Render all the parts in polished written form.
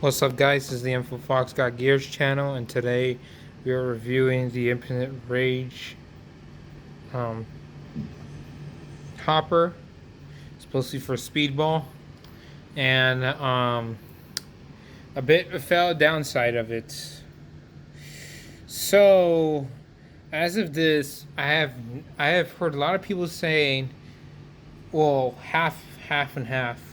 What's up, guys? This is the Info Fox Got Gears channel, and today we are reviewing the Infinite Rage um, hopper. It's supposed to be for speedball, and a bit of a downside of it. So, as of this, I have heard a lot of people saying, well, half and half.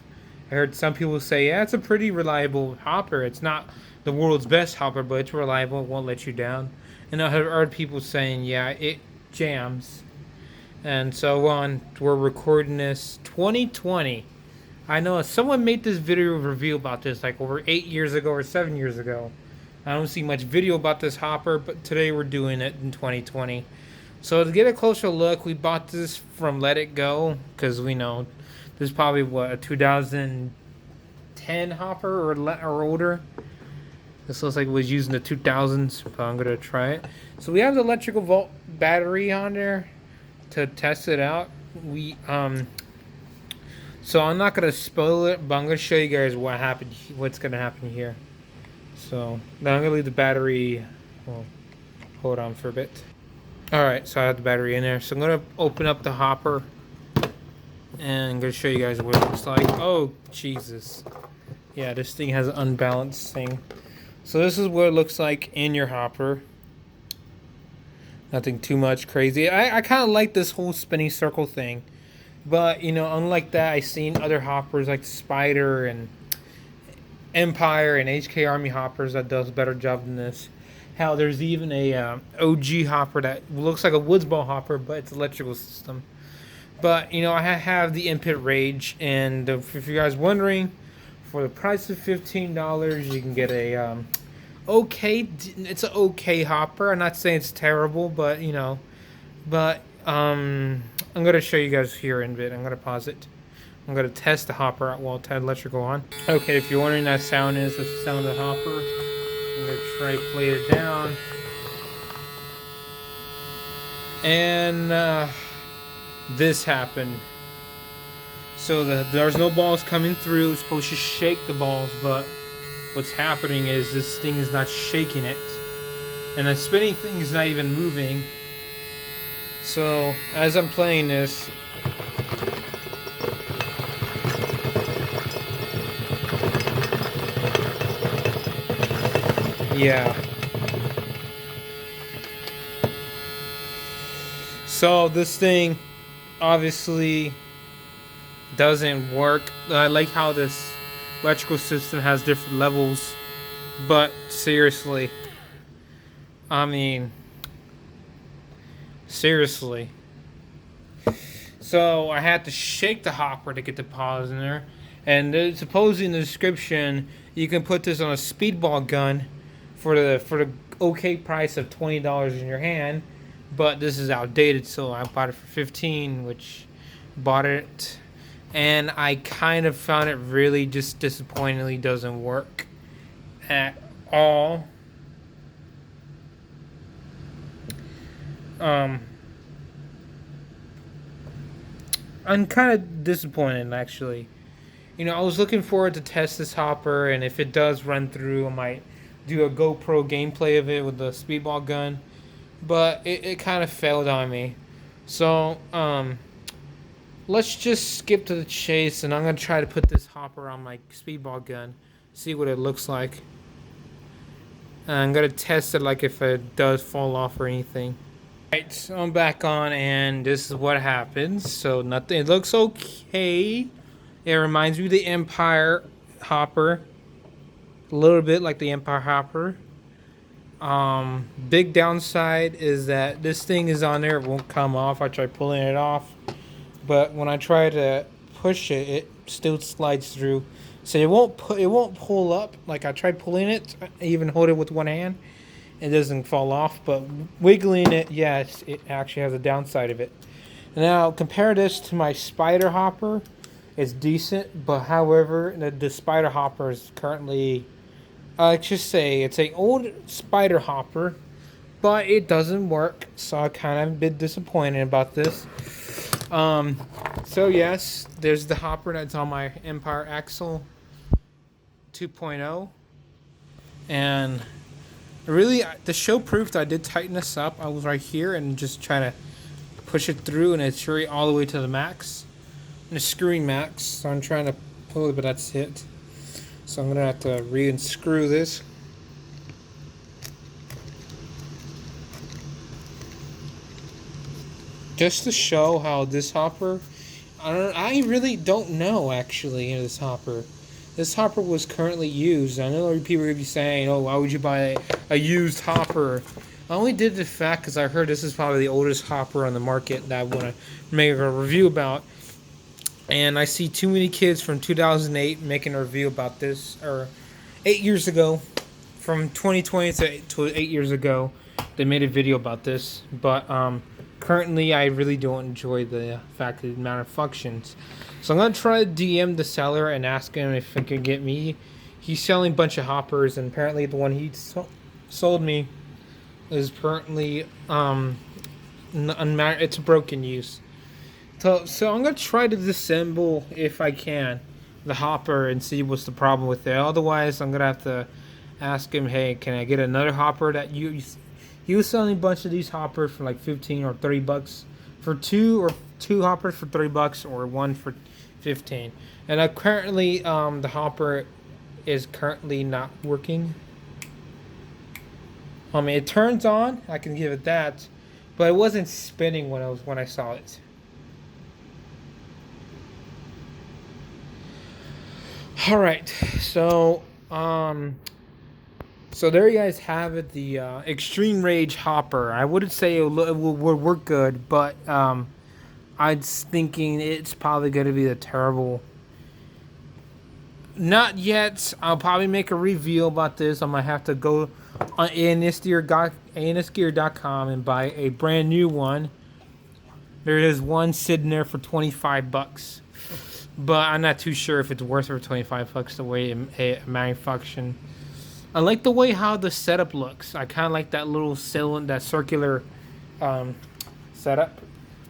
I heard some people say, yeah, it's a pretty reliable hopper. It's not the world's best hopper, but it's reliable. It won't let you down. And I have heard people saying, yeah, it jams. And so on. We're recording this 2020. I know someone made this video review about this like over 8 years ago or 7 years ago. I don't see much video about this hopper, but today we're doing it in 2020. So to get a closer look, we bought this from Let It Go because we know this is probably what, a 2010 hopper or older. This looks like it was used in the 2000s, but I'm gonna try it. So we have the electrical volt battery on there to test it out. So I'm not gonna spoil it, but I'm gonna show you guys what's gonna happen here. So now I'm gonna leave the battery. Well, hold on for a bit. All right, so I have the battery in there. So I'm gonna open up the hopper, and I'm gonna show you guys what it looks like. Oh Jesus! Yeah, this thing has an unbalanced thing. So this is what it looks like in your hopper. Nothing too much crazy. I kind of like this whole spinning circle thing. But, you know, unlike that, I've seen other hoppers like Spider and Empire and HK Army hoppers that does a better job than this. Hell, there's even a OG hopper that looks like a woods ball hopper, but it's electrical system. But, you know, I have the Infinite Rage, and if you guys wondering, for the price of $15, you can get a it's an okay hopper. I'm not saying it's terrible, but you know, I'm gonna show you guys here in a bit. I'm gonna pause it. I'm gonna test the hopper out while Ted electrical on. Okay, if you're wondering that sound is the sound of the hopper. I'm gonna try to play it down. And this happened. So there's no balls coming through. It's supposed to shake the balls, but what's happening is this thing is not shaking it. And the spinning thing is not even moving. So as I'm playing this, yeah. So this thing obviously doesn't work. I like how this electrical system has different levels, but seriously, I mean, seriously. So I had to shake the hopper to get the pause in there, and supposedly in the description you can put this on a speedball gun for the okay price of $20 in your hand, but this is outdated, so I bought it for 15, which bought it. And I kind of found it really just disappointingly doesn't work at all. I'm kind of disappointed, actually. You know, I was looking forward to test this hopper, and if it does run through, I might do a GoPro gameplay of it with the speedball gun. But it kind of failed on me. So, let's just skip to the chase, and I'm going to try to put this hopper on my speedball gun, see what it looks like. And I'm going to test it like if it does fall off or anything. Alright, so I'm back on, and this is what happens. So nothing, it looks okay. It reminds me of the Empire hopper. A little bit like the Empire hopper. Big downside is that this thing is on there, it won't come off. I tried pulling it off, but when I try to push it, it still slides through. So it won't pull up. Like I tried pulling it, I even hold it with one hand, it doesn't fall off. But wiggling it, yes, it actually has a downside of it. Now compare this to my Spider hopper. It's decent, but however, the Spider hopper is currently, let's just say it's an old Spider hopper, but it doesn't work. So I kind of a bit disappointed about this. So yes, there's the hopper that's on my Empire Axle 2.0. And really, the show proved I did tighten this up. I was right here and just try to push it through, and it's really all the way to the max. And it's screwing max, so I'm trying to pull it, but that's it. So I'm gonna have to re-unscrew this. Just to show how this hopper, I really don't know actually. This hopper. This hopper was currently used. I know people are gonna be saying, "Oh, why would you buy a used hopper?" I only did the fact because I heard this is probably the oldest hopper on the market that I want to make a review about. And I see too many kids from 2008 making a review about this, or 8 years ago, from 2020 to 8 years ago, they made a video about this. But currently, I really don't enjoy the fact that the amount of functions. So I'm gonna try to DM the seller and ask him if he can get me. He's selling a bunch of hoppers, and apparently the one he sold me is currently it's a broken use. So I'm gonna try to disassemble if I can the hopper and see what's the problem with it. Otherwise, I'm gonna have to ask him, hey, can I get another hopper that you? He was selling a bunch of these hoppers for like 15 or 30 bucks for two hoppers for 30 bucks or one for 15. And currently, the hopper is currently not working. It turns on. I can give it that, but it wasn't spinning when I saw it. All right, so there you guys have it, the Extreme Rage Hopper. I wouldn't say it would work good, but I'm thinking it's probably going to be the terrible. Not yet. I'll probably make a review about this. I might have to go on ansgear.com and buy a brand new one. There is one sitting there for 25 bucks. But I'm not too sure if it's worth it for 25 bucks the way it manufactured. I like the way how the setup looks. I kind of like that little cylinder, that circular setup.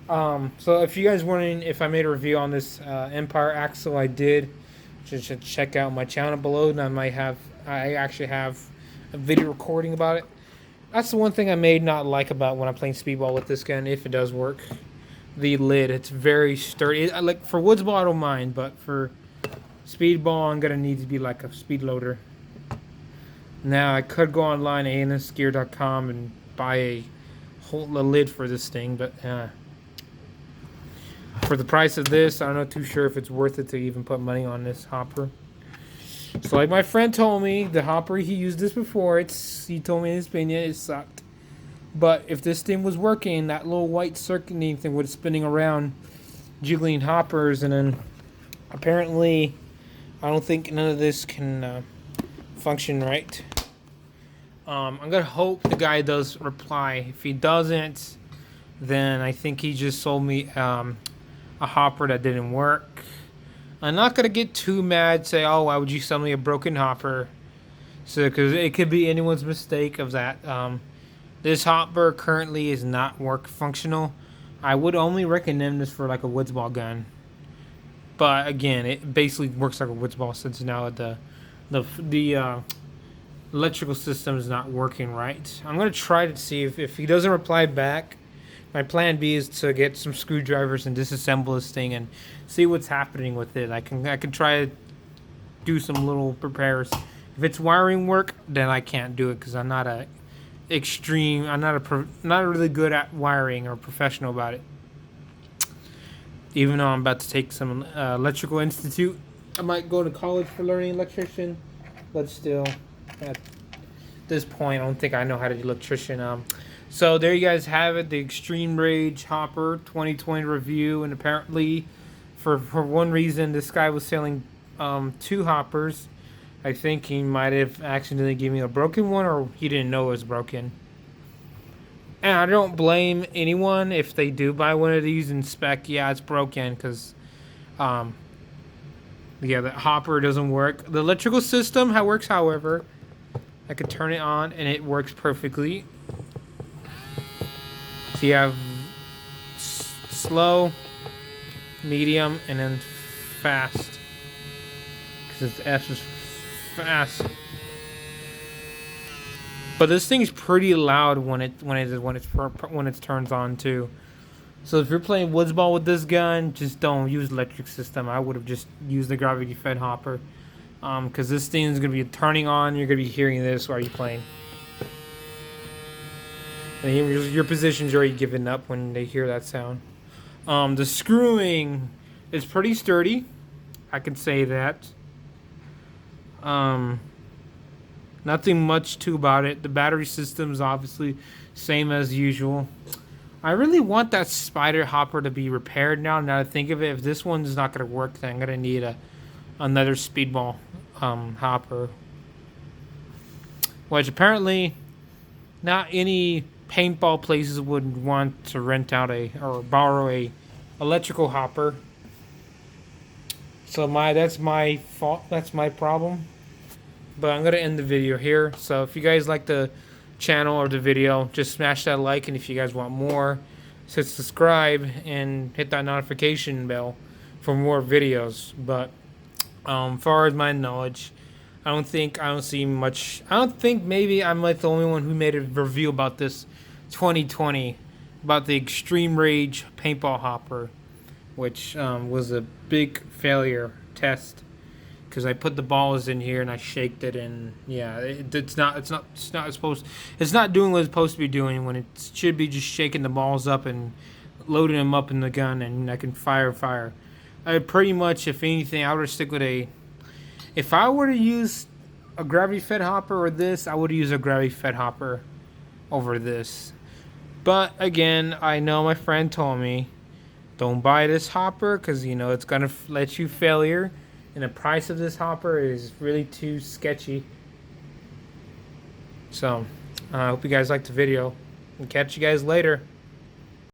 So if you guys wondering if I made a review on this Empire axle, I did. Just check out my channel below, and I actually have a video recording about it. That's the one thing I may not like about when I'm playing speedball with this gun, if it does work. The lid, it's very sturdy. Like for woods ball, I don't mind, but for speedball, I'm gonna need to be like a speed loader. Now I could go online at ansgear.com and buy a lid for this thing, but for the price of this, I'm not too sure if it's worth it to even put money on this hopper. So like my friend told me, the hopper, he used this before. He told me in his opinion it sucked. But if this thing was working, that little white circuiting thing was spinning around, jiggling hoppers, and then apparently, I don't think none of this can function right. I'm gonna hope the guy does reply. If he doesn't, then I think he just sold me a hopper that didn't work. I'm not gonna get too mad. Say, oh, why would you sell me a broken hopper? So, because it could be anyone's mistake of that. This hopper currently is not work functional. I would only recommend this for like a woods ball gun. But again, it basically works like a woods ball since now the electrical system is not working right. I'm gonna try to see if he doesn't reply back. My plan B is to get some screwdrivers and disassemble this thing and see what's happening with it. I can try to do some little repairs. If it's wiring work, then I can't do it because I'm not not really good at wiring or professional about it. Even though I'm about to take some electrical institute, I might go to college for learning electrician, but still, at this point, I don't think I know how to be electrician. So there you guys have it, the Extreme Rage Hopper 2020 review, and apparently, for one reason, this guy was selling 2 hoppers. I think he might have accidentally given me a broken one, or he didn't know it was broken. And I don't blame anyone if they do buy one of these and spec, yeah, it's broken, because, yeah, the hopper doesn't work. The electrical system works, however. I could turn it on, and it works perfectly. So you have slow, medium, and then fast. Because F is fast. But this thing's pretty loud when it turns on too. So if you're playing woods ball with this gun, just don't use electric system. I would have just used the gravity fed hopper, because this thing is gonna be turning on. You're gonna be hearing this while you're playing. And your position's already given up when they hear that sound. The screwing is pretty sturdy. I can say that. Nothing much too about it. The battery system's obviously same as usual. I really want that spider hopper to be repaired now. Now that I think of it, if this one's not going to work, then I'm going to need another speedball hopper. Which apparently not any paintball places would want to rent out or borrow a electrical hopper. So that's my fault. That's my problem. But I'm gonna end the video here. So if you guys like the channel or the video, just smash that like, and if you guys want more, hit subscribe and hit that notification bell for more videos. But far as my knowledge, I don't see much. I don't think maybe I'm like the only one who made a review about this 2020 about the Extreme Rage paintball hopper, which was a big failure test. Because I put the balls in here and I shaked it, and yeah, it's not doing what it's supposed to be doing when it should be just shaking the balls up and loading them up in the gun, and I can fire. I pretty much, if anything, I would stick with if I were to use a gravity fed hopper or this, I would use a gravity fed hopper over this. But again, I know my friend told me, don't buy this hopper because it's gonna let you failure. And the price of this hopper is really too sketchy. So, I hope you guys liked the video. And catch you guys later.